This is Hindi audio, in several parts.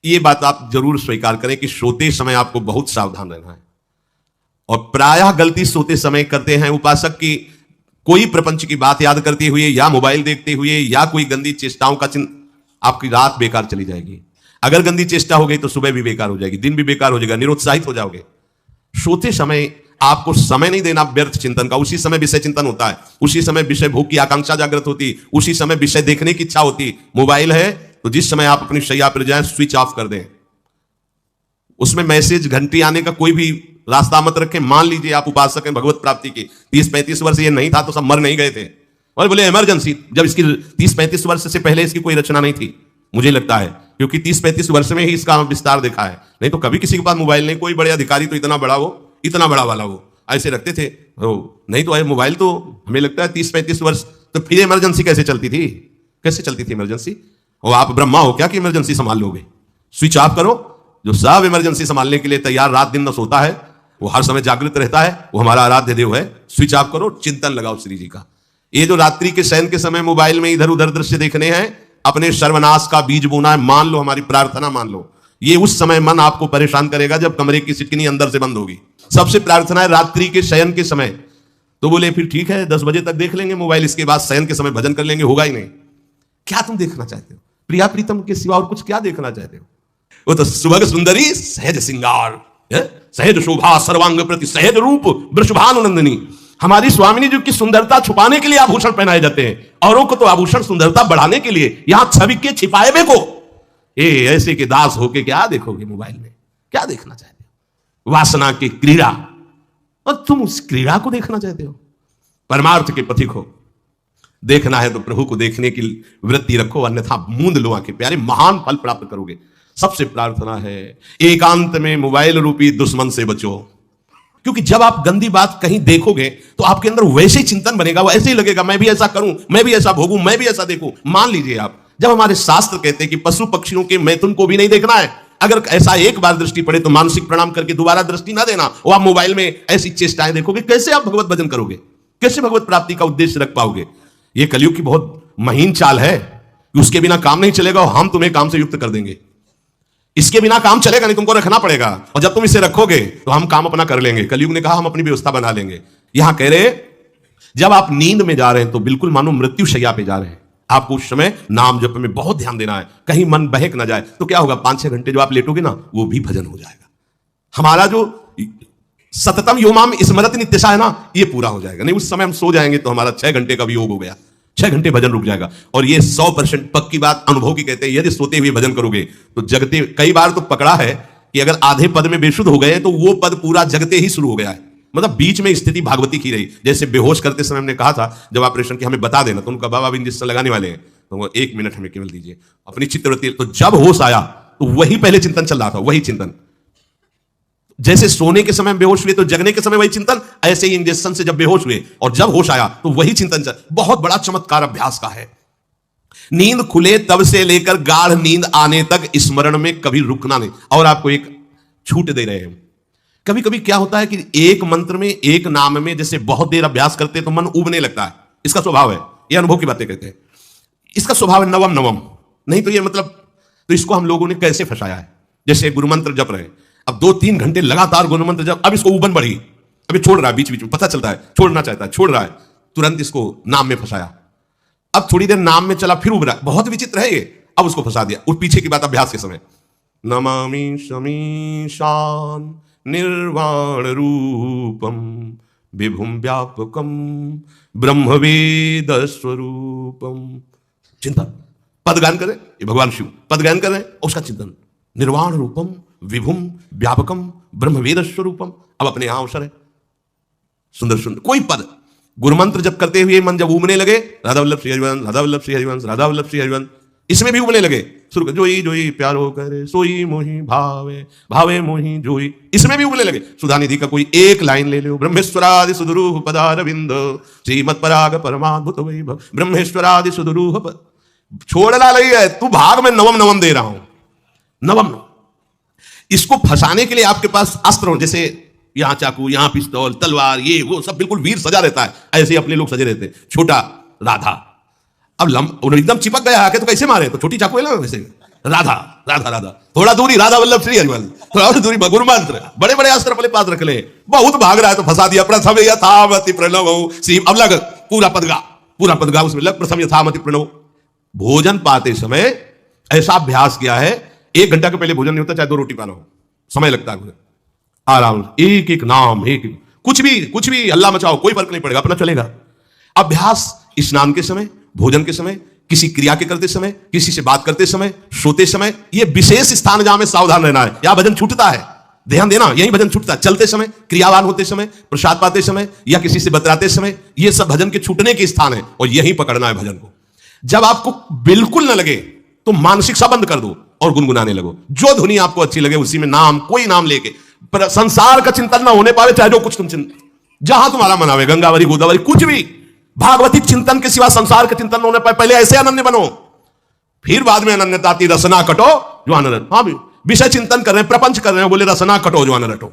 ये बात आप जरूर स्वीकार करें कि सोते समय आपको बहुत सावधान रहना है। और प्रायः गलती सोते समय करते हैं उपासक की, कोई प्रपंच की बात याद करते हुए या मोबाइल देखते हुए या कोई गंदी चेष्टाओं का आपकी रात बेकार चली जाएगी। अगर गंदी चेष्टा हो गई तो सुबह भी बेकार हो जाएगी, दिन भी बेकार हो जाएगा, निरुत्साहित हो जाओगे। सोते समय आपको समय नहीं देना व्यर्थ चिंतन का। उसी समय विषय चिंतन होता है, उसी समय विषय भोग की आकांक्षा जागृत होती, उसी समय विषय देखने की इच्छा होती। मोबाइल है तो जिस समय आप अपनी शैया पर जाएं स्विच ऑफ कर दें। उसमें मैसेज घंटी आने का कोई भी रास्ता मत रखें। मान लीजिए आप उपासक हैं भगवत प्राप्ति के, 30-35 वर्ष ये नहीं था तो सब मर नहीं गए थे। और बोले इमरजेंसी, जब इसकी 30-35 वर्ष से पहले इसकी कोई रचना नहीं थी, मुझे लगता है, क्योंकि 30-35 वर्ष में ही इसका विस्तार देखा है। नहीं तो कभी किसी के पास मोबाइल नहीं। कोई बड़े अधिकारी तो इतना बड़ा वो, इतना बड़ा वाला वो ऐसे रखते थे। नहीं तो मोबाइल तो हमें लगता है 30-35 वर्ष। तो फिर इमरजेंसी कैसे चलती थी? कैसे चलती थी इमरजेंसी? और आप ब्रह्मा हो क्या कि इमरजेंसी संभाल लोगे? स्विच ऑफ करो। जो सब इमरजेंसी संभालने के लिए तैयार, रात दिन न सोता है, वो हर समय जागृत रहता है, वो हमारा आराध्य देव है। स्विच ऑफ करो, चिंतन लगाओ श्री जी का। ये जो रात्रि के शयन के समय मोबाइल में इधर उधर दृश्य देखने हैं, अपने सर्वनाश का बीज बोना है। मान लो, हमारी प्रार्थना मान लो। ये उस समय मन आपको परेशान करेगा जब कमरे की सिटकिनी अंदर से बंद होगी। सबसे प्रार्थना है रात्रि के शयन के समय। तो बोले फिर ठीक है 10 बजे तक देख लेंगे मोबाइल, इसके बाद शयन के समय भजन कर लेंगे। होगा ही नहीं। क्या तुम देखना चाहते हो? प्रिया प्रीतम के सिवा और कुछ क्या देखना चाहते हो? वो तो सुभग सुंदरी सहज श्रृंगार, सहज शोभा सर्वांग प्रति सहज रूप वृषभानुनंदिनी। हमारी स्वामिनी जी की सुंदरता छुपाने के लिए आभूषण पहनाए जाते हैं, औरों को तो आभूषण सुंदरता बढ़ाने के लिए। यहां छवि के छिपाए हुए को ऐसे के दास होके क्या देखोगे मोबाइल में? क्या देखना चाहते हो? वासना की क्रीड़ा, और तुम उस क्रीड़ा को देखना चाहते हो? परमार्थ के पथिक हो। देखना है तो प्रभु को देखने की वृत्ति रखो, अन्यथा मूंद लो आंखें प्यारे, महान फल प्राप्त करोगे। सबसे प्रार्थना है एकांत में मोबाइल रूपी दुश्मन से बचो। क्योंकि जब आप गंदी बात कहीं देखोगे तो आपके अंदर वैसे ही चिंतन बनेगा, वो ऐसे ही लगेगा मैं भी ऐसा करूं, मैं भी ऐसा भोगूं, मैं भी ऐसा देखूं। मान लीजिए आप, जब हमारे शास्त्र कहते हैं कि पशु पक्षियों के मैथुन को भी नहीं देखना है, अगर ऐसा एक बार दृष्टि पड़े तो मानसिक प्रणाम करके दोबारा दृष्टि ना देना। वो आप मोबाइल में ऐसी चेष्टाएं देखोगे, कैसे आप भगवत भजन करोगे? कैसे भगवत प्राप्ति का उद्देश्य रख पाओगे? ये कलयुग की बहुत महीन चाल है कि उसके बिना काम नहीं चलेगा और हम तुम्हें काम से युक्त कर देंगे। इसके बिना काम चलेगा नहीं, तुमको रखना पड़ेगा। और जब तुम इसे रखोगे तो हम काम अपना कर लेंगे। कलयुग ने कहा हम अपनी व्यवस्था बना लेंगे। यहां कह रहे जब आप नींद में जा रहे हैं तो बिल्कुल मानो मृत्यु शैया पे जा रहे हैं, आपको उस समय नाम जप में बहुत ध्यान देना है, कहीं मन बहक ना जाए। तो क्या होगा, 5-6 घंटे जो आप लेटोगे ना, वो भी भजन हो जाएगा। हमारा जो सततम योमाम स्मरति नित्यशा है ना, ये पूरा हो जाएगा। नहीं उस समय हम सो जाएंगे तो हमारा 6 घंटे का भी योग हो गया, 6 घंटे भजन रुक जाएगा। और ये 100% पक्की बात अनुभव की कहते हैं, यदि सोते हुए भजन करोगे तो जगते। कई बार तो पकड़ा है कि अगर आधे पद में बेशुद्ध हो गए तो वो पद पूरा जगते ही शुरू हो गया है। मतलब बीच में स्थिति भागवती की रही। जैसे बेहोश करते समय हमने कहा था जब ऑपरेशन की हमें बता देना, तो उनका बाबा इंजेक्शन लगाने वाले हैं तो वो 1 मिनट हमें केवल दीजिए अपनी चित्तवृत्ति। तो जब होश आया तो वही पहले चिंतन चल रहा था, वही चिंतन। जैसे सोने के समय बेहोश हुए तो जगने के समय वही चिंतन, ऐसे ही इंजेक्शन से जब बेहोश हुए और जब होश आया तो वही चिंतन चल। बहुत बड़ा चमत्कार अभ्यास का है। नींद खुले तब से लेकर गाढ़ नींद आने तक स्मरण में कभी रुकना नहीं। और आपको एक छूट दे रहे हैं। कभी कभी क्या होता है कि एक मंत्र में, एक नाम में जैसे बहुत देर अभ्यास करते तो मन उबने लगता है। इसका स्वभाव है, ये अनुभव की बातें कहते हैं। इसका स्वभाव है नवम नवम। नहीं तो ये मतलब, तो इसको हम लोगों ने कैसे फंसाया है? जैसे गुरु मंत्र जप रहे, अब 2-3 घंटे लगातार गुरु मंत्र जप, अब इसको उबन बढ़ी, अभी छोड़ रहा है, बीच बीच में पता चलता है छोड़ना चाहता है, छोड़ रहा है, तुरंत इसको नाम में फंसाया। अब थोड़ी देर नाम में चला, फिर उब रहा है। बहुत विचित्र है ये। अब उसको फंसा दिया। उस पीछे की बात अभ्यास के समय, नमामि शमीशान निर्वाण रूपम विभुम व्यापकम ब्रह्मवेद स्वरूपम। चिंतन, पदगान करें, ये भगवान शिव पदगान करें, उसका चिंतन। निर्वाण रूपम विभुम व्यापकम ब्रह्मवेद स्वरूपम। अब अपने यहां अवसर है, सुंदर सुंदर कोई पद गुरु मंत्र जब करते हुए मन जब उबने लगे, राधा वल्लभ श्री हरिवंश, राधा वल्लभ श्री हरिवंश, राधा वल्लभ श्री हरिवंश, इसमें भी उबने लगे। शुरू जोई जोई प्यारो करे सोई मोही भावे, भावे मोही जोई, इसमें भी उबने लगे। सुधानिधि का कोई एक लाइन ले लो, ब्रह्मेश्वरादि सुदुरूह पदारविंद श्रीमत् पराग परमाद्भुत वैभव, ब्रह्मेश्वरादि सुदुरूह छोड़ना नहीं है, तू भाग में नवम नवम दे रहा हूं, नवम नवम। इसको फंसाने के लिए आपके पास अस्त्र हो, जैसे यहां चाकू, यहां पिस्तौल, तलवार, ये वो सब बिल्कुल वीर सजा रहता है, ऐसे ही अपने लोग सजे रहते हैं। छोटा राधा अब एकदम चिपक गया आके तो कैसे मारे, तो छोटी चाकू है ना वैसे, राधा राधा राधा, थोड़ा दूरी राधा वल्लभ श्री हरिवल, थोड़ा दूरी गुरु मंत्र, बड़े बड़े अस्त्र अपने पास रख ले, बहुत भाग रहा है तो फंसा दिया। प्रथम यथामति प्रणव सी, अब लग पूरा पद गा उसमें लग, प्रथम यथामति प्रणव। भोजन पाते समय ऐसा अभ्यास किया है, 1 घंटा के पहले भोजन नहीं होता, चाहे 2 रोटी पाना हो, समय लगता है। आराम, एक एक नाम, एक कुछ भी अल्लाह मचाओ, कोई फर्क नहीं पड़ेगा, अपना चलेगा। अभ्यास स्नान के समय, भोजन के समय, किसी क्रिया के करते समय, किसी से बात करते समय, सोते समय, ये विशेष स्थान जहां में सावधान रहना है। यहां भजन छूटता है, ध्यान देना, यही भजन छूटता है। चलते समय, क्रियावान होते समय, प्रसाद पाते समय या किसी से बतलाते समय, ये सब भजन के छूटने के स्थान है और यहीं पकड़ना है भजन को। जब आपको बिल्कुल न लगे तो मानसिक सा बंद कर दो और गुनगुनाने लगो। जो धुनी आपको अच्छी लगे उसी में नाम, कोई नाम लेके, संसार का चिंतन ना होने पावे, चाहे जो कुछ तुम जहां तुम्हारा मन आवे, गंगावरी गोदावरी कुछ भी, भागवती चिंतन के सिवा संसार के चिंतन न होने पाए। पहले ऐसे अनन्य बनो, फिर बाद में अनन्यता आती, रसना कटो जो अनरट। हाँ भी विषय चिंतन कर रहे हैं, प्रपंच कर रहे हैं, बोले रसना कटो जो अनरटो।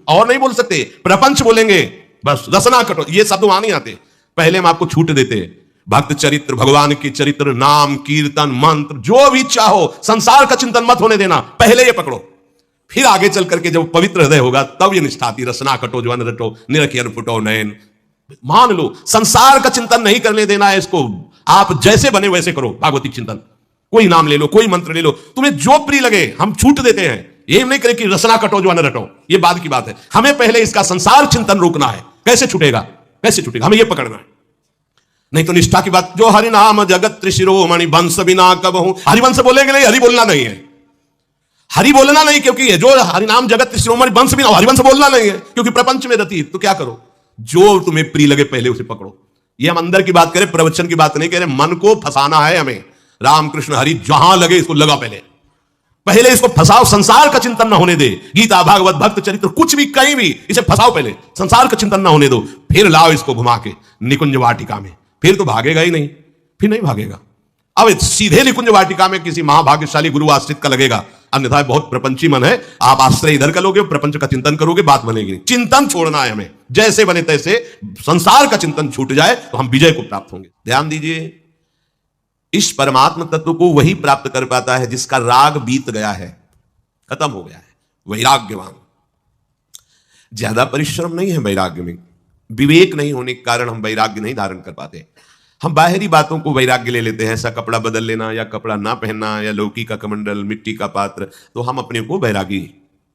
और नहीं बोल सकते, प्रपंच बोलेंगे बस, रसना कटो ये शब्द वहां नहीं आते। पहले हम आपको छूट देते, भक्त चरित्र, भगवान की चरित्र, नाम, कीर्तन, मंत्र, जो भी चाहो, संसार का चिंतन मत होने देना, पहले ये पकड़ो। फिर आगे चल करके जब पवित्र हृदय होगा तब ये निष्ठा आती, रसना कटो जो अनरटो, निरखियन फुटो नयन। मान लो संसार का चिंतन नहीं करने देना है इसको, आप जैसे बने वैसे करो भागवती चिंतन। कोई नाम ले लो, कोई मंत्र ले लो, तुम्हें जो प्रिय लगे, हम छूट देते हैं। ये नहीं करें कि रसना कटो जो अन रटो, ये बाद की बात है। हमें पहले इसका संसार चिंतन रोकना है। कैसे छूटेगा, कैसे छूटेगा, हमें यह पकड़ना है। नहीं तो निष्ठा की बात, जो हरि नाम जगत त्रिशिरोमणि वंश बिना कबहू, हरिवंश बोलेंगे नहीं, हरि बोलना नहीं है, हरि बोलना नहीं, क्योंकि जो हरि नाम जगत त्रिशिरोमणि वंश बिना, हरिवंश बोलना नहीं है, क्योंकि प्रपंच में रति। तो क्या करो, जो तुम्हें प्रिय लगे पहले उसे पकड़ो। ये हम अंदर की बात करें, प्रवचन की बात नहीं कह रहे। मन को फंसाना है हमें, राम कृष्ण हरि जहां लगे इसको लगा, पहले इसको फंसाओ, संसार का चिंतन ना होने दे। गीता, भागवत, भक्त चरित्र, कुछ भी कहीं भी इसे फंसाओ, पहले संसार का चिंतन ना होने दो, फिर लाओ इसको घुमा के निकुंज वाटिका में। फिर तो भागेगा ही नहीं, फिर नहीं भागेगा। अब सीधे निकुंज वाटिका में किसी महाभाग्यशाली गुरु आश्रित का लगेगा, अन्यथा बहुत प्रपंची मन है। आप आश्रय इधर का लोगे, प्रपंच का चिंतन करोगे, बात बनेगी नहीं। चिंतन छोड़ना है हमें, जैसे बने तैसे संसार का चिंतन छूट जाए तो हम विजय को प्राप्त होंगे। ध्यान दीजिए, इस परमात्म तत्व को वही प्राप्त कर पाता है जिसका राग बीत गया है, खत्म हो गया है, वैराग्यवान। ज्यादा परिश्रम नहीं है वैराग्य में, विवेक नहीं होने के कारण हम वैराग्य नहीं धारण कर पाते। हम बाहरी बातों को वैराग्य ले लेते हैं, ऐसा कपड़ा बदल लेना या कपड़ा ना पहनना या लौकी का कमंडल, मिट्टी का पात्र, तो हम अपने को वैरागी।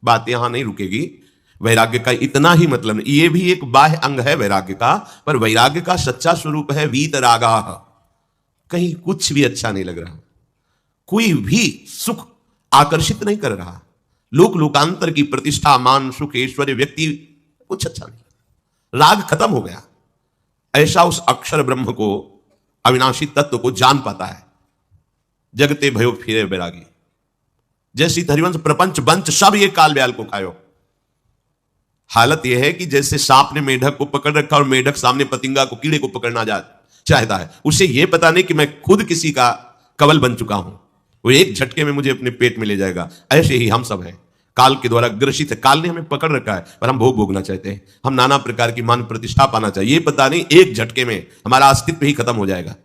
बात यहां नहीं रुकेगी। वैराग्य का इतना ही मतलब नहीं, ये भी एक बाह्य अंग है वैराग्य का, पर वैराग्य का सच्चा स्वरूप है वीतरागा। कहीं कुछ भी अच्छा नहीं लग रहा, कोई भी सुख आकर्षित नहीं कर रहा, लोक लोकांतर की प्रतिष्ठा, मान, सुख, ऐश्वर्य, व्यक्ति, कुछ अच्छा नहीं, राग खत्म हो गया। ऐसा उस अक्षर ब्रह्म को, अविनाशी तत्व को जान पाता है। जगते भयो फिरे बैरागी, जैसी हरिवंश प्रपंच बंच सब ये काल ब्याल को खायो। हालत यह है कि जैसे सांप ने मेढक को पकड़ रखा और मेढक सामने पतिंगा को, कीड़े को पकड़ना चाहता है, उसे यह पता नहीं कि मैं खुद किसी का कवल बन चुका हूं, वो एक झटके में मुझे अपने पेट में ले जाएगा। ऐसे ही हम सब हैं, काल के द्वारा ग्रसित है। काल ने हमें पकड़ रखा है, पर हम भोग भोगना चाहते हैं। हम नाना प्रकार की मान प्रतिष्ठा पाना चाहिए, ये पता नहीं एक झटके में हमारा अस्तित्व ही खत्म हो जाएगा।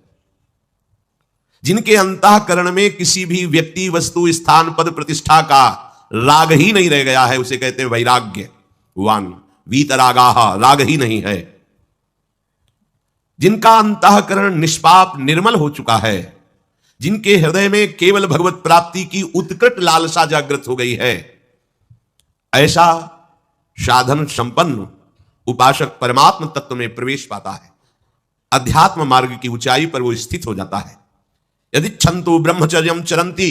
जिनके अंतःकरण में किसी भी व्यक्ति, वस्तु, स्थान, पद, प्रतिष्ठा का राग ही नहीं रह गया है, उसे कहते हैं वैराग्यवान। वीतरागाह, राग ही नहीं है। जिनका अंतःकरण निष्पाप, निर्मल हो चुका है, जिनके हृदय में केवल भगवत प्राप्ति की उत्कट लालसा जागृत हो गई है, ऐसा साधन संपन्न उपासक परमात्म तत्व में प्रवेश पाता है। अध्यात्म मार्ग की ऊंचाई पर वो स्थित हो जाता है। यदि छंतु ब्रह्मचर्यम चरंती,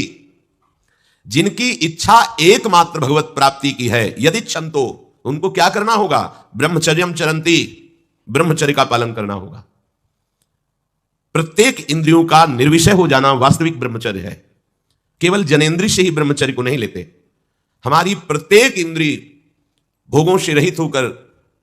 जिनकी इच्छा एकमात्र भगवत प्राप्ति की है, यदि छंतो, उनको क्या करना होगा, ब्रह्मचर्यम चरंती, ब्रह्मचर्य का पालन करना होगा। प्रत्येक इंद्रियों का निर्विषय हो जाना वास्तविक ब्रह्मचर्य है। केवल जनेंद्रिय से ही ब्रह्मचर्य को नहीं लेते। हमारी प्रत्येक इंद्रिय भोगों से रहित होकर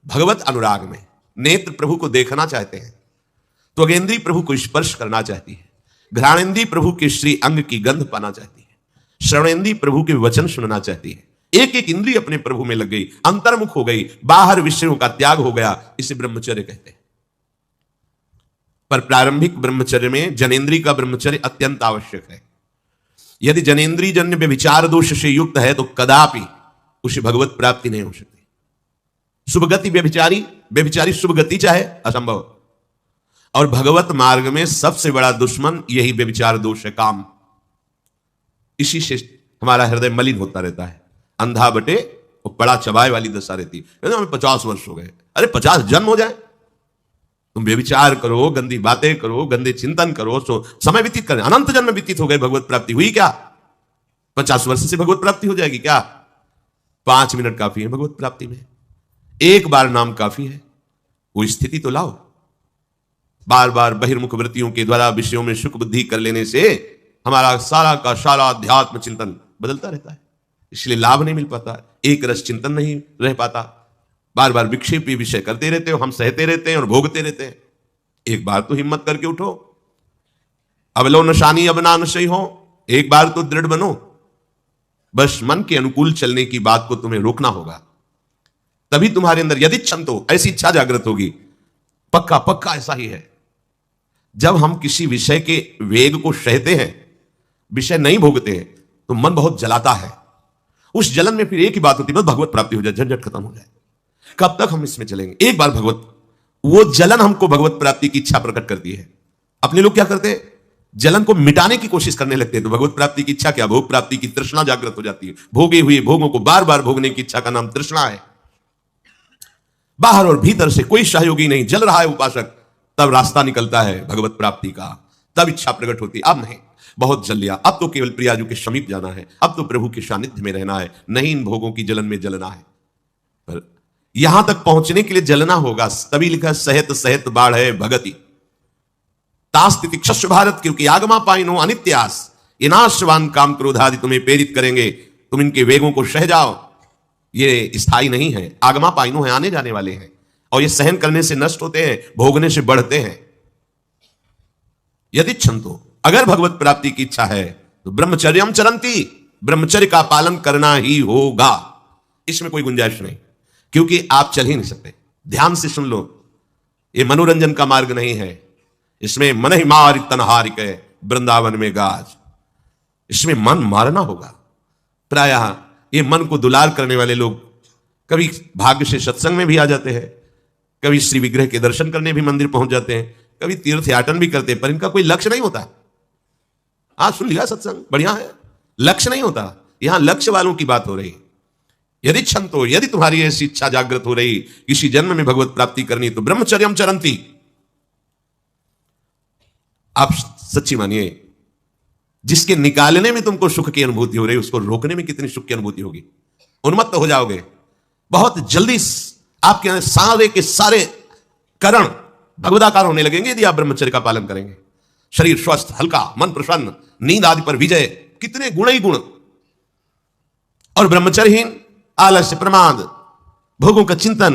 भगवत अनुराग में, नेत्र प्रभु को देखना चाहते हैं, तो त्वगेंद्रिय प्रभु को स्पर्श करना चाहती है, घ्राणेंद्रिय प्रभु के श्री अंग की गंध पाना चाहती है, श्रवणेंद्रिय प्रभु के वचन सुनना चाहती है। एक एक इंद्रिय अपने प्रभु में लग गई, अंतर्मुख हो गई, बाहर विषयों का त्याग हो गया, इसे ब्रह्मचर्य कहते हैं। पर प्रारंभिक ब्रह्मचर्य में जनेंद्रिय का ब्रह्मचर्य अत्यंत आवश्यक है। यदि जनेन्द्रिय जन्य व्यभिचार दोष से युक्त है तो कदापि उसे भगवत प्राप्ति नहीं हो सकती। शुभ गति व्यभिचारी शुभ गति चाहे असंभव। और भगवत मार्ग में सबसे बड़ा दुश्मन यही व्यभिचार दोष है, काम। इसी से हमारा हृदय मलिन होता रहता है, अंधा बटे और बड़ा चबाए वाली दशा रहती है। हमें 50 वर्ष हो गए, अरे 50 जन्म हो जाए, तुम व्यभिचार करो, गंदी बातें करो, गंदे चिंतन करो, सो समय व्यतीत करें, अनंत जन्म व्यतीत हो गए, भगवत प्राप्ति हुई क्या? 50 वर्ष से भगवत प्राप्ति हो जाएगी क्या? 5 मिनट काफी है भगवत प्राप्ति में, एक बार नाम काफी है। वो स्थिति तो लाओ। बार बार बहिर्मुख वृत्तियों के द्वारा विषयों में सुख बुद्धि कर लेने से हमारा सारा का सारा अध्यात्म चिंतन बदलता रहता है, इसलिए लाभ नहीं मिल पाता, एक रस चिंतन नहीं रह पाता। बार बार विक्षेपी विषय करते रहते हो, हम सहते रहते हैं और भोगते रहते हैं। एक बार तो हिम्मत करके उठो, अवलो नशानी अब ना नशई हो, एक बार तो दृढ़ बनो। बस मन के अनुकूल चलने की बात को तुम्हें रोकना होगा, तभी तुम्हारे अंदर यदि क्षमतो ऐसी इच्छा जागृत होगी। पक्का पक्का ऐसा ही है। जब हम किसी विषय के वेग को सहते हैं, विषय नहीं भोगते हैं, तो मन बहुत जलाता है। उस जलन में फिर एक ही बात होती है, बस भगवत प्राप्ति हो जाए, झंझट खत्म हो जाए। कब तक हम इसमें चलेंगे? एक बार भगवत, वो जलन हमको भगवत प्राप्ति की इच्छा प्रकट करती है। अपने लोग क्या करते हैं? जलन को मिटाने की कोशिश करने लगते हैं, तो भगवत प्राप्ति की इच्छा क्या, भोग प्राप्ति की तृष्णा जागृत हो जाती है। भोगे हुए भोगों को बार बार भोगने की इच्छा का नाम तृष्णा है। बाहर और भीतर से कोई सहयोगी नहीं, जल रहा है उपासक, तब रास्ता निकलता है भगवत प्राप्ति का, तब इच्छा प्रकट होती। अब नहीं, बहुत जल लिया, अब तो केवल प्रियाजू के समीप जाना है, अब तो प्रभु के सानिध्य में रहना है, नहीं इन भोगों की जलन में जलना है। पर यहां तक पहुंचने के लिए जलना होगा, तभी लिखा सहित सहित बाढ़ है भगति तास्तिति क्षस्व भारत, क्योंकि आगमा पाइनो अनित्यास, ये नाशवान काम क्रोधादि तुम्हें प्रेरित करेंगे, तुम इनके वेगों को सह जाओ। ये स्थायी नहीं है, आगमा पाइनो है, आने जाने वाले हैं, और ये सहन करने से नष्ट होते हैं, भोगने से बढ़ते हैं। यदि क्षमतो, अगर भगवत प्राप्ति की इच्छा है तो ब्रह्मचर्यम चरंती, ब्रह्मचर्य का पालन करना ही होगा, इसमें कोई गुंजाइश नहीं, क्योंकि आप चल ही नहीं सकते। ध्यान से सुन लो, ये मनोरंजन का मार्ग नहीं है, इसमें मन ही मार तनहारिक है वृंदावन में गाज, इसमें मन मारना होगा। प्रायः ये मन को दुलार करने वाले लोग कभी भाग्य से सत्संग में भी आ जाते हैं, कभी श्री विग्रह के दर्शन करने भी मंदिर पहुंच जाते हैं, कभी तीर्थ याटन भी करते हैं, पर इनका कोई लक्ष्य नहीं होता। आज सुन लिया सत्संग, बढ़िया है, लक्ष्य नहीं होता। यहां लक्ष्य वालों की बात हो रही। यदि क्षमतो, यदि तुम्हारी ऐसी इच्छा जागृत हो रही किसी जन्म में भगवत प्राप्ति करनी, तो ब्रह्मचर्यम चरंती। आप सच्ची मानिए, जिसके निकालने में तुमको सुख की अनुभूति हो रही, उसको रोकने में कितनी सुख की अनुभूति होगी। उन्मत्त हो जाओगे बहुत जल्दी, आपके सारे के सारे करण भगवदाकार होने लगेंगे यदि आप ब्रह्मचर्य का पालन करेंगे। शरीर स्वस्थ, हल्का, मन प्रसन्न, नींद आदि पर विजय, कितने गुण ही गुण। और ब्रह्मचर्यहीन आलस्य, प्रमाद, भोगों का चिंतन,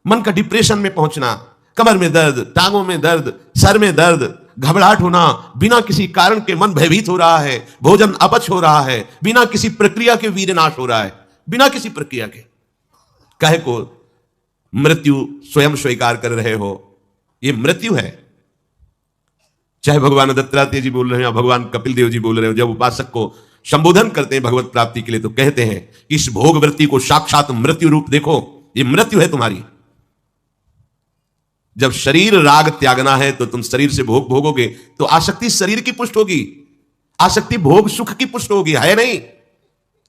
मन का डिप्रेशन में पहुंचना, कमर में दर्द, टांगों में दर्द, सर में दर्द, घबराहट होना, बिना किसी कारण के मन भयभीत हो रहा है, भोजन अपच हो रहा है, बिना किसी प्रक्रिया के वीरनाश हो रहा है, बिना किसी प्रक्रिया के। काहे को? मृत्यु स्वयं स्वीकार कर रहे हो, ये मृत्यु है। चाहे भगवान दत्तात्रेय जी बोल रहे हैं या भगवान कपिल देव जी बोल रहे हो, जब उपासक को संबोधन करते हैं भगवत प्राप्ति के लिए, तो कहते हैं कि इस भोग वृत्ति को साक्षात मृत्यु रूप देखो, ये मृत्यु है तुम्हारी। जब शरीर राग त्यागना है तो तुम शरीर से भोग भोगोगे, तो आसक्ति शरीर की पुष्ट होगी, आसक्ति भोग सुख की पुष्ट होगी, है नहीं।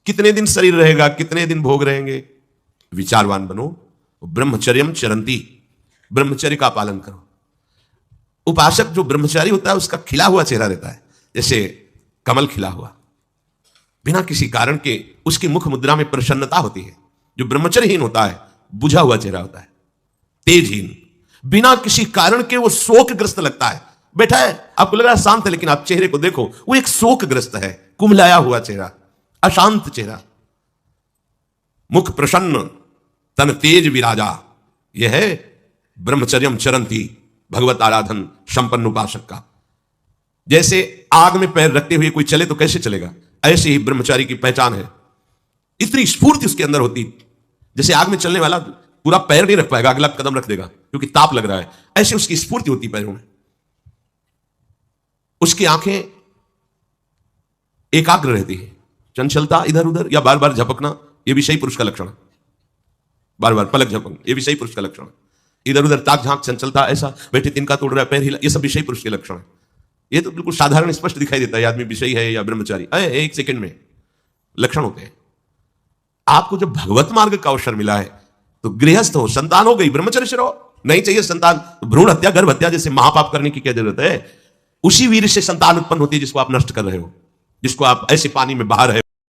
कितने दिन शरीर रहेगा, कितने दिन भोग रहेंगे। विचारवान बनो, ब्रह्मचर्यम चरंती, ब्रह्मचर्य का पालन करो। उपासक जो ब्रह्मचारी होता है उसका खिला हुआ चेहरा रहता है, जैसे कमल खिला हुआ, बिना किसी कारण के उसकी मुख मुद्रा में प्रसन्नता होती है। जो ब्रह्मचर्यहीन होता है बुझा हुआ चेहरा होता है, तेजहीन, बिना किसी कारण के वो शोकग्रस्त लगता है। बैठा है, आपको लग रहा है शांत है, लेकिन आप चेहरे को देखो, वो एक शोकग्रस्त है, कुम्हलाया हुआ चेहरा, अशांत चेहरा। मुख प्रसन्न, तन तेज विराजा, यह है ब्रह्मचर्यम चरंती, भगवत आराधन संपन्न उपासक का। जैसे आग में पैर रखते हुए कोई चले तो कैसे चलेगा, ऐसे ही ब्रह्मचारी की पहचान है। इतनी स्फूर्ति उसके अंदर होती, जैसे आग में चलने वाला पूरा पैर नहीं रख पाएगा, अगला कदम रख देगा क्योंकि ताप लग रहा है, ऐसे उसकी स्फूर्ति होती पैरों में। उसकी आंखें एकाग्र रहती है। चंचलता इधर उधर या बार बार झपकना, यह विषयी पुरुष का लक्षण है। बार बार पलक झपकना, यह विषयी पुरुष का लक्षण है। इधर उधर ताक झांक, चंचलता, ऐसा बैठे तिनका तोड़ रहा है, पैर हिला, ये सब विषयी पुरुष के लक्षण है। ये तो बिल्कुल साधारण स्पष्ट दिखाई देता है आदमी विषयी है या ब्रह्मचारी, एक सेकंड में लक्षण होते हैं। आपको जब भगवत मार्ग का अवसर मिला है तो गृहस्थ हो, संतान हो गई, ब्रह्मचर्य से रहो। नहीं चाहिए संतान, भ्रूण हत्या, गर्भ हत्या जैसे महापाप करने की क्या जरूरत है? उसी वीर से संतान उत्पन्न होती है जिसको आप नष्ट कर रहे हो, जिसको आप ऐसे पानी में बहा रहे हो।